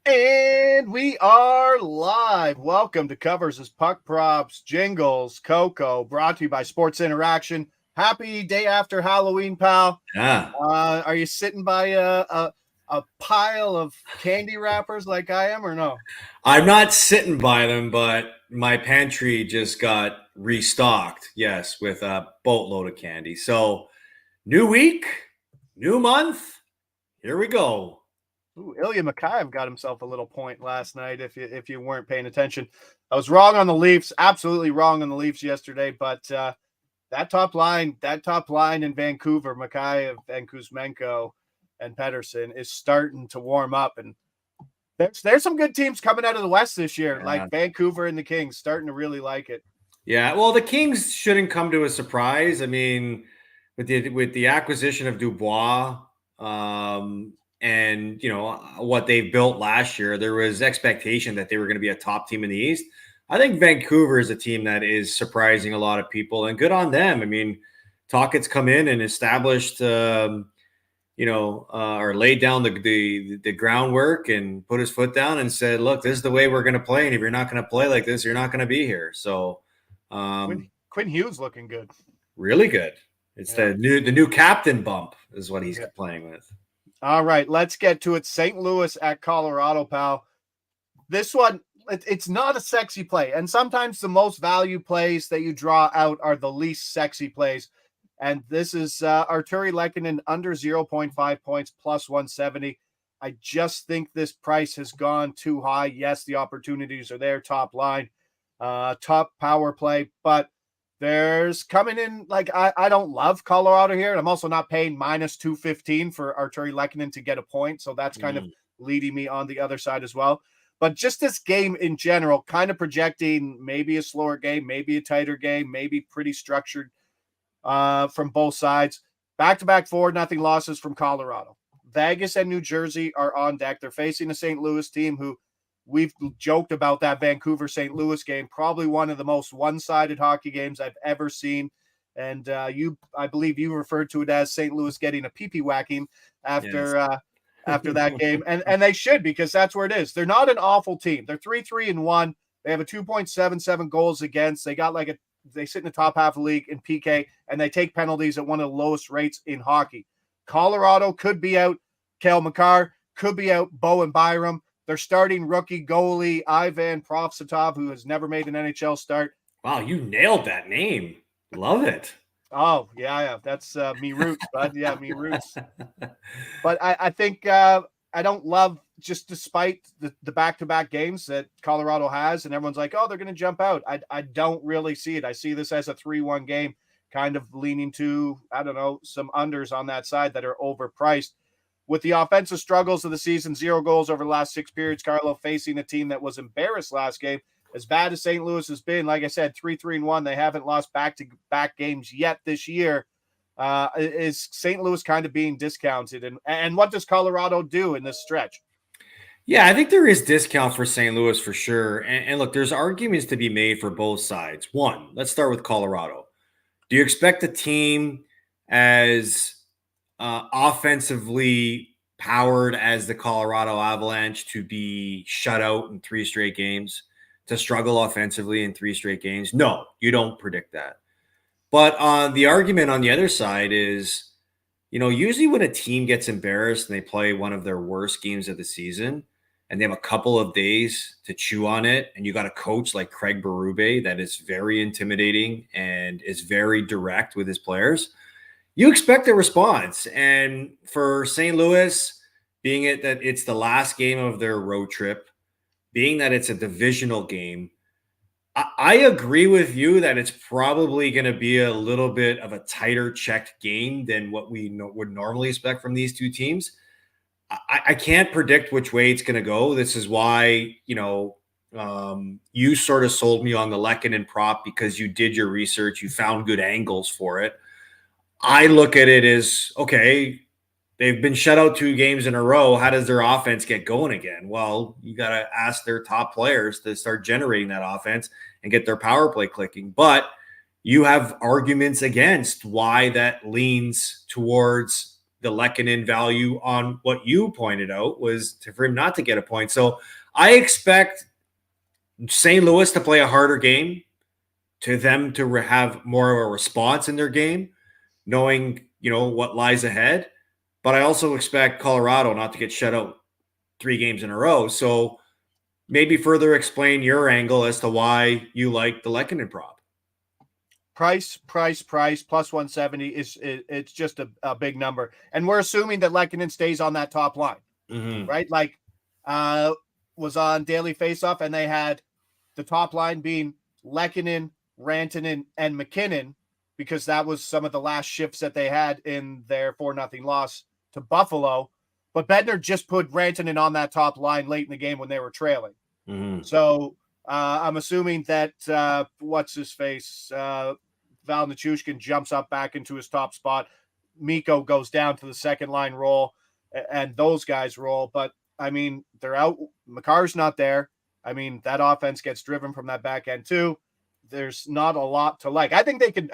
And we are live. Welcome to Covers' Puck Props, Jingles, Coco, brought to you by Sports Interaction. Happy day after Halloween, pal. Yeah. Are you sitting by a pile of candy wrappers like I am, or no? I'm not sitting by them, but my pantry just got restocked, yes, with a boatload of candy. So, new week, new month, here we go. Ooh, Ilya Mikheyev got himself a little point last night. If you weren't paying attention, I was wrong on the Leafs. Absolutely wrong on the Leafs yesterday, but that top line in Vancouver, Mikheyev and Kuzmenko and Pettersson is starting to warm up, and there's some good teams coming out of the West this year, like Vancouver and the Kings, starting to really like it. Yeah, well, the Kings shouldn't come to a surprise. I mean, with the acquisition of Dubois, and what they built last year, there was expectation that they were going to be a top team in the East. I think Vancouver is a team that is surprising a lot of people, and good on them. I mean, Tocchet's come in and established, or laid down the groundwork and put his foot down and said, "Look, this is the way we're going to play, and if you're not going to play like this, you're not going to be here." So, Quinn Hughes looking good, really good. It's the new captain bump is what he's playing with. All right, let's get to it. St. Louis at Colorado, pal. This one, it's not a sexy play. And sometimes the most value plays that you draw out are the least sexy plays. And this is Artturi Lehkonen under 0.5 points plus 170. I just think this price has gone too high. Yes, the opportunities are there, top line, top power play, but there's coming in, like, I don't love Colorado here. And I'm also not paying minus 215 for Artturi Lehkonen to get a point. So that's kind of leading me on the other side as well. But just this game in general, kind of projecting maybe a slower game, maybe a tighter game, maybe pretty structured from both sides. Back-to-back 4-0 losses from Colorado. Vegas and New Jersey are on deck. They're facing a St. Louis team who we've joked about that Vancouver-St. Louis game, probably one of the most one-sided hockey games I've ever seen. And I believe you referred to it as St. Louis getting a pee-pee whacking after that game. And they should, because that's where it is. They're not an awful team. They're 3-3-1. They have a 2.77 goals against. They sit in the top half of the league in PK, and they take penalties at one of the lowest rates in hockey. Colorado could be out Cale Makar, could be out Bowen Byram. They're starting rookie goalie Ivan Profsatov, who has never made an NHL start. Wow, you nailed that name. Love it. Oh, yeah. That's me roots, bud. Yeah, me roots. But I think I don't love, just despite the back-to-back games that Colorado has, and everyone's like, oh, they're going to jump out. I don't really see it. I see this as a 3-1 game, kind of leaning to, I don't know, some unders on that side that are overpriced. With the offensive struggles of the season, 0 goals over the last 6 periods, Carlo facing a team that was embarrassed last game. As bad as St. Louis has been, like I said, 3-3-1, they haven't lost back-to-back games yet this year. Is St. Louis kind of being discounted? And what does Colorado do in this stretch? Yeah, I think there is discount for St. Louis for sure. And look, there's arguments to be made for both sides. One, let's start with Colorado. Do you expect a team as offensively powered as the Colorado Avalanche to be shut out in 3 straight games, to struggle offensively in 3 straight games? No, you don't predict that. But the argument on the other side is, usually when a team gets embarrassed and they play one of their worst games of the season and they have a couple of days to chew on it, and you got a coach like Craig Berube that is very intimidating and is very direct with his players, you expect a response. And for St. Louis, being it that it's the last game of their road trip, being that it's a divisional game, I agree with you that it's probably going to be a little bit of a tighter checked game than what we would normally expect from these two teams. I can't predict which way it's going to go. This is why, you sort of sold me on the Lehkonen prop, because you did your research, you found good angles for it. I look at it as, okay, they've been shut out 2 games in a row. How does their offense get going again? Well, you got to ask their top players to start generating that offense and get their power play clicking. But you have arguments against why that leans towards the Lehkonen value on what you pointed out was for him not to get a point. So I expect St. Louis to play a harder game, to them to have more of a response in their game, knowing, what lies ahead. But I also expect Colorado not to get shut out 3 games in a row. So maybe further explain your angle as to why you like the Lehkonen prop. Price, plus 170 it's just a big number. And we're assuming that Lehkonen stays on that top line, right? Like, was on Daily Faceoff, and they had the top line being Lehkonen, Rantanen, and McKinnon, because that was some of the last shifts that they had in their 4-0 loss to Buffalo. But Bednar just put Rantanen on that top line late in the game when they were trailing. So I'm assuming that what's his face, Val Nichushkin jumps up back into his top spot. Mikko goes down to the second line role, and those guys roll. But I mean, they're out. Makar's not there. I mean, that offense gets driven from that back end too. There's not a lot to like. I think they could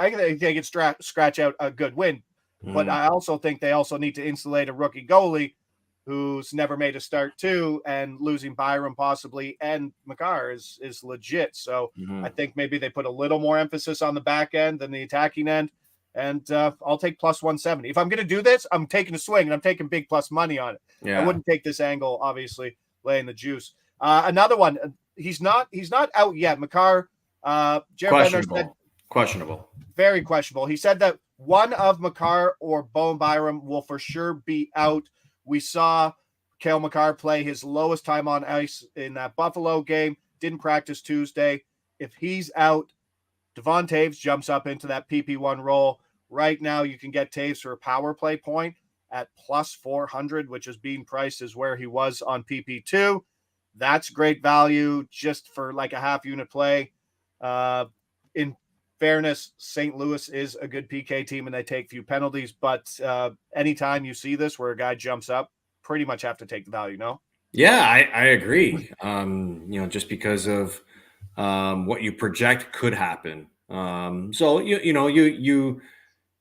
scratch out a good win, but I also think they also need to insulate a rookie goalie who's never made a start too, and losing Byram possibly and Makar is legit. So I think maybe they put a little more emphasis on the back end than the attacking end. And I'll take plus 170. If I'm going to do this, I'm taking a swing, and I'm taking big plus money on it. Yeah. I wouldn't take this angle, obviously, laying the juice. Another one, he's not out yet. Makar, questionable. Very questionable. He said that one of Makar or Bowen Byram will for sure be out. We saw Cale Makar play his lowest time on ice in that Buffalo game. Didn't practice Tuesday. If he's out, Devon Taves jumps up into that PP1 role. Right now, you can get Taves for a power play point at plus 400, which is being priced as where he was on PP2. That's great value just for like a half unit play. In fairness, St. Louis is a good PK team, and they take few penalties. But anytime you see this where a guy jumps up, pretty much have to take the value, no? Yeah, I agree. Just because of what you project could happen. So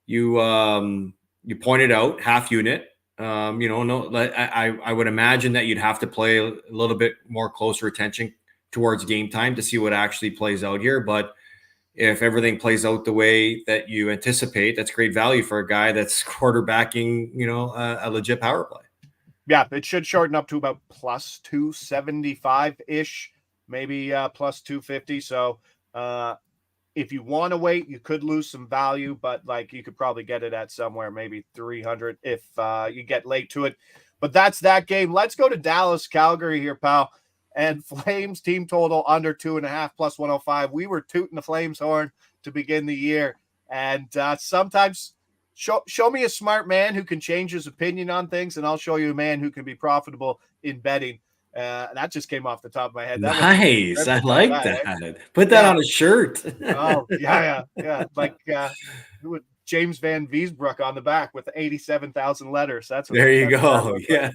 you pointed out half unit. I would imagine that you'd have to play a little bit more closer attention towards game time to see what actually plays out here. But if everything plays out the way that you anticipate, that's great value for a guy that's quarterbacking, a legit power play. Yeah, it should shorten up to about plus 275-ish, maybe plus 250. So if you want to wait, you could lose some value, but like you could probably get it at somewhere maybe 300 if you get late to it. But that's that game. Let's go to Dallas, Calgary here, pal. And Flames team total under 2.5 plus 105. We were tooting the Flames horn to begin the year. And sometimes show me a smart man who can change his opinion on things, and I'll show you a man who can be profitable in betting. That just came off the top of my head. Nice. I like that. Right? Put that on a shirt. Oh, yeah. Like James Van Viesbroek on the back with 87,000 letters. That's what. There you go. Yeah.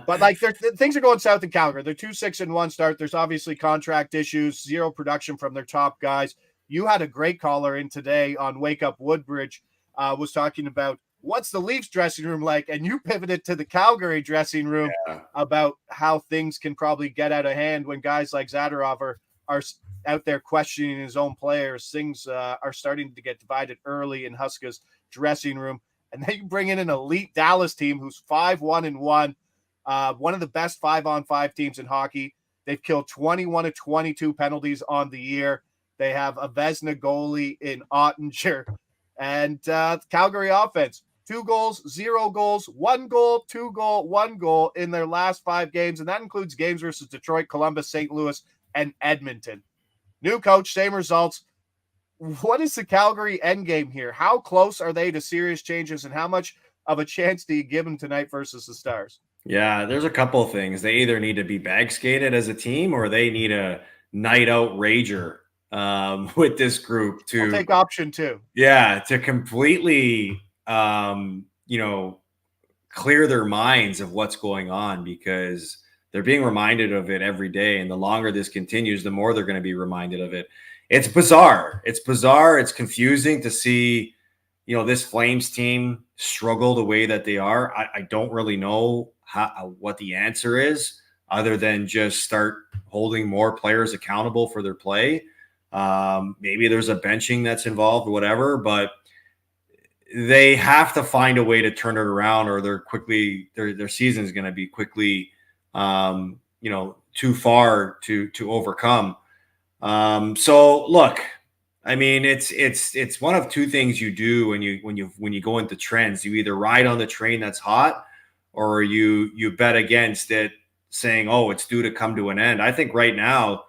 But like things are going south in Calgary. They're 2-6-1 start. There's obviously contract issues, zero production from their top guys. You had a great caller in today on Wake Up Woodbridge, was talking about what's the Leafs dressing room like, and you pivoted to the Calgary dressing room about how things can probably get out of hand when guys like Zadorov are out there questioning his own players. Things are starting to get divided early in Huska's dressing room. And then you bring in an elite Dallas team who's 5-1-1, one of the best 5-on-5 teams in hockey. They've killed 21 of 22 penalties on the year. They have a Vezina goalie in Ottinger. And Calgary offense, 2 goals, 0 goals, 1 goal, 2 goal, 1 goal in their last 5 games. And that includes games versus Detroit, Columbus, St. Louis, and Edmonton. New coach, same results. What is the Calgary endgame here? How close are they to serious changes, and how much of a chance do you give them tonight versus the Stars? Yeah, there's a couple of things. They either need to be bag skated as a team, or they need a night out rager with this group to I'll take option 2. Yeah, to completely clear their minds of what's going on, because they're being reminded of it every day. And the longer this continues, the more they're going to be reminded of it. It's bizarre. It's confusing to see this Flames team struggle the way that they are, I don't really know what the answer is, other than just start holding more players accountable for their play. Maybe there's a benching that's involved or whatever, but they have to find a way to turn it around, or their season is going to be quickly, too far to overcome. So look, I mean, it's one of two things you do when you go into trends. You either ride on the train that's hot, or you bet against it, saying, "Oh, it's due to come to an end." I think right now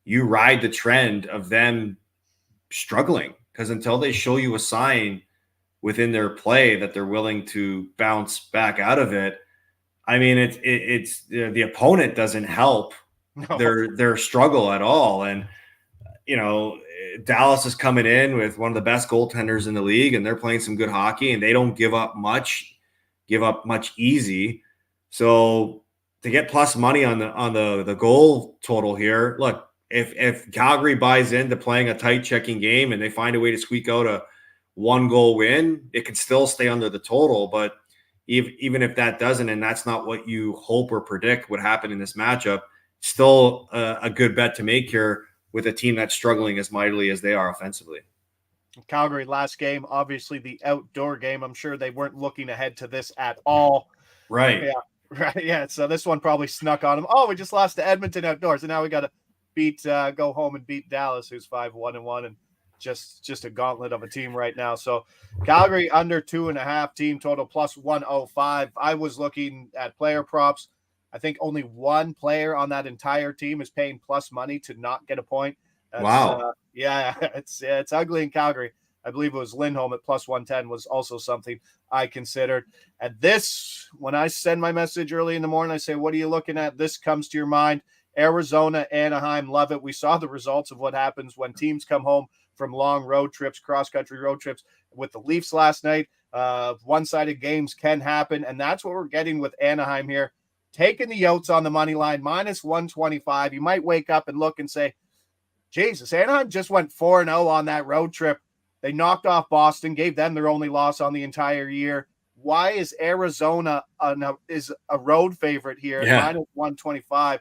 you ride the trend of them struggling, because until they show you a sign within their play that they're willing to bounce back out of it, I mean, it's the opponent doesn't help No. their struggle at all. And Dallas is coming in with one of the best goaltenders in the league, and they're playing some good hockey, and they don't give up much easy. So to get plus money on the goal total here, look, if Calgary buys into playing a tight checking game and they find a way to squeak out a 1-goal win, it can still stay under the total. But even if that doesn't, and that's not what you hope or predict would happen in this matchup, still a good bet to make here with a team that's struggling as mightily as they are offensively. Calgary last game, obviously the outdoor game. I'm sure they weren't looking ahead to this at all. Right. Yeah. Right. Yeah. So this one probably snuck on them. Oh, we just lost to Edmonton outdoors, and now we got to go home and beat Dallas, who's 5-1-1, and just a gauntlet of a team right now. So Calgary under 2.5, team total plus 105. I was looking at player props. I think only one player on that entire team is paying plus money to not get a point. Wow. It's ugly in Calgary. I believe it was Lindholm at plus 110 was also something I considered. And this, when I send my message early in the morning, I say, what are you looking at? This comes to your mind. Arizona, Anaheim, love it. We saw the results of what happens when teams come home from long road trips, cross-country road trips with the Leafs last night. One-sided games can happen, and that's what we're getting with Anaheim here. Taking the Yotes on the money line, minus 125. You might wake up and look and say, Jesus, Anaheim just went 4-0 on that road trip. They knocked off Boston, gave them their only loss on the entire year. Why is Arizona is a road favorite here? Yeah. Minus 125.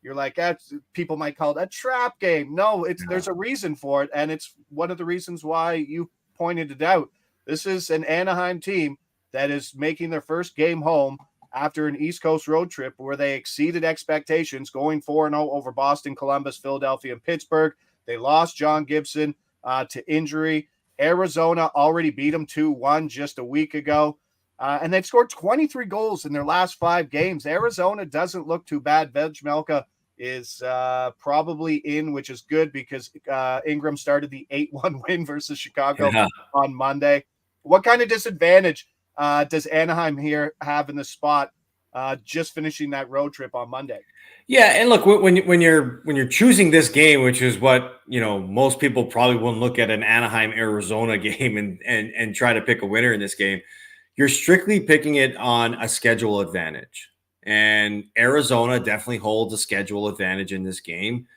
You're like, people might call it a trap game. No, there's a reason for it, and it's one of the reasons why you pointed it out. This is an Anaheim team that is making their first game home after an East Coast road trip where they exceeded expectations, going 4-0 over Boston, Columbus, Philadelphia, and Pittsburgh. They lost John Gibson to injury. Arizona already beat them 2-1 just a week ago. And they've scored 23 goals in their last 5 games. Arizona doesn't look too bad. Vejmelka is probably in, which is good because Ingram started the 8-1 win versus Chicago on Monday. What kind of disadvantage does Anaheim here have in the spot just finishing that road trip on Monday? Yeah, and look, when you're choosing this game, which is what most people probably wouldn't look at an Anaheim Arizona game and try to pick a winner in this game. You're strictly picking it on a schedule advantage. And Arizona definitely holds a schedule advantage in this game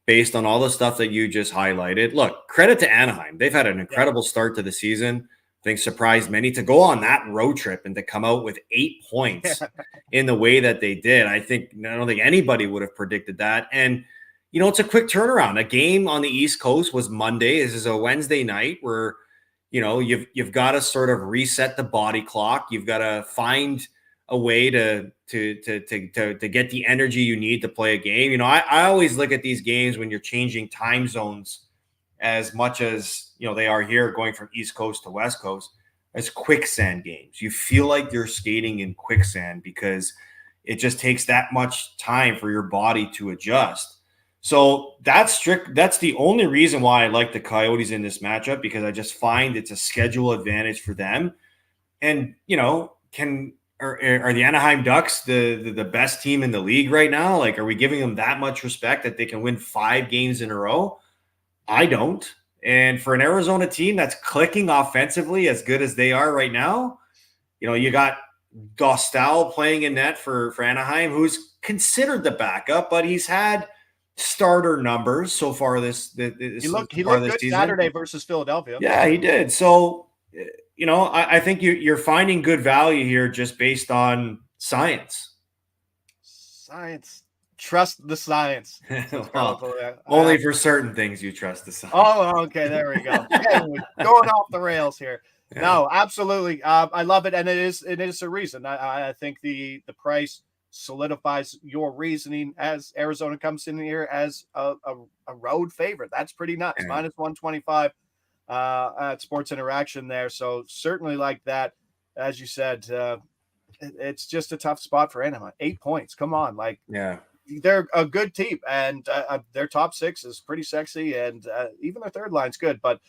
based on all the stuff that you just highlighted. Look, credit to Anaheim. They've had an incredible start to the season. I think surprised many to go on that road trip and to come out with 8 points in the way that they did. I don't think anybody would have predicted that. And, it's a quick turnaround. A game on the East Coast was Monday. This is a Wednesday night where you've got to sort of reset the body clock. You've got to find a way to get the energy you need to play a game. I always look at these games when you're changing time zones as much as they are here, going from East Coast to West Coast, as quicksand games. You feel like you're skating in quicksand because it just takes that much time for your body to adjust. So that's the only reason why I like the Coyotes in this matchup, because I just find it's a schedule advantage for them. And, are the Anaheim Ducks the best team in the league right now? Like, are we giving them that much respect that they can win 5 games in a row? I don't. And for an Arizona team that's clicking offensively as good as they are right now, you got Dostal playing in net for Anaheim, who's considered the backup, but he's had starter numbers so far this he looked good season. Saturday versus Philadelphia. Yeah, he did. So I think you're finding good value here just based on science. Science. Trust the science. Well, only for certain things you trust the science. Oh, okay. There we go. Anyway, going off the rails here. Yeah. No, absolutely. I love it. And it is a reason. I think the price solidifies your reasoning as Arizona comes in here as a road favorite. That's pretty nuts. Yeah. Minus 125 at Sports Interaction there. So certainly like that. As you said, it's just a tough spot for Anaheim. 8 points. Come on. They're a good team, and their top six is pretty sexy, and even their third line's good. But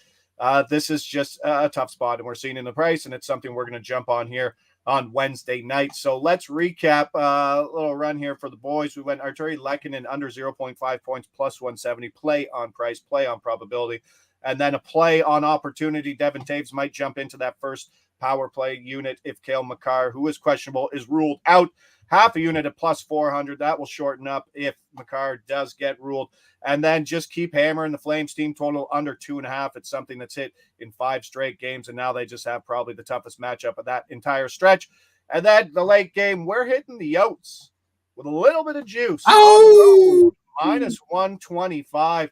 this is just a tough spot, and we're seeing in the price, and it's something we're going to jump on here on Wednesday night. So let's recap a little run here for the boys. We went Arturi Lehkonen under 0.5 points, plus 170, play on price, play on probability, and then a play on opportunity. Devin Taves might jump into that first power play unit if Cale Makar, who is questionable, is ruled out. Half a unit at plus 400. That will shorten up if Makar does get ruled. And then just keep hammering the Flames team total under 2.5. It's something that's hit in 5 straight games, and now they just have probably the toughest matchup of that entire stretch. And then the late game, we're hitting the Yotes with a little bit of juice. Oh! Minus 125.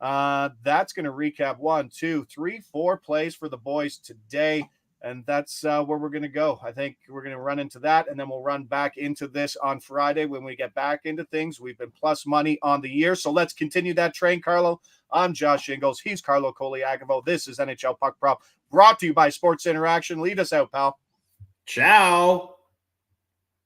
That's going to recap 1, 2, 3, 4 plays for the boys today. And that's where we're going to go. I think we're going to run into that, and then we'll run back into this on Friday when we get back into things. We've been plus money on the year, so let's continue that train, Carlo. I'm Josh Ingles. He's Carlo Colaiacovo. This is NHL Puck Prop, brought to you by Sports Interaction. Lead us out, pal. Ciao.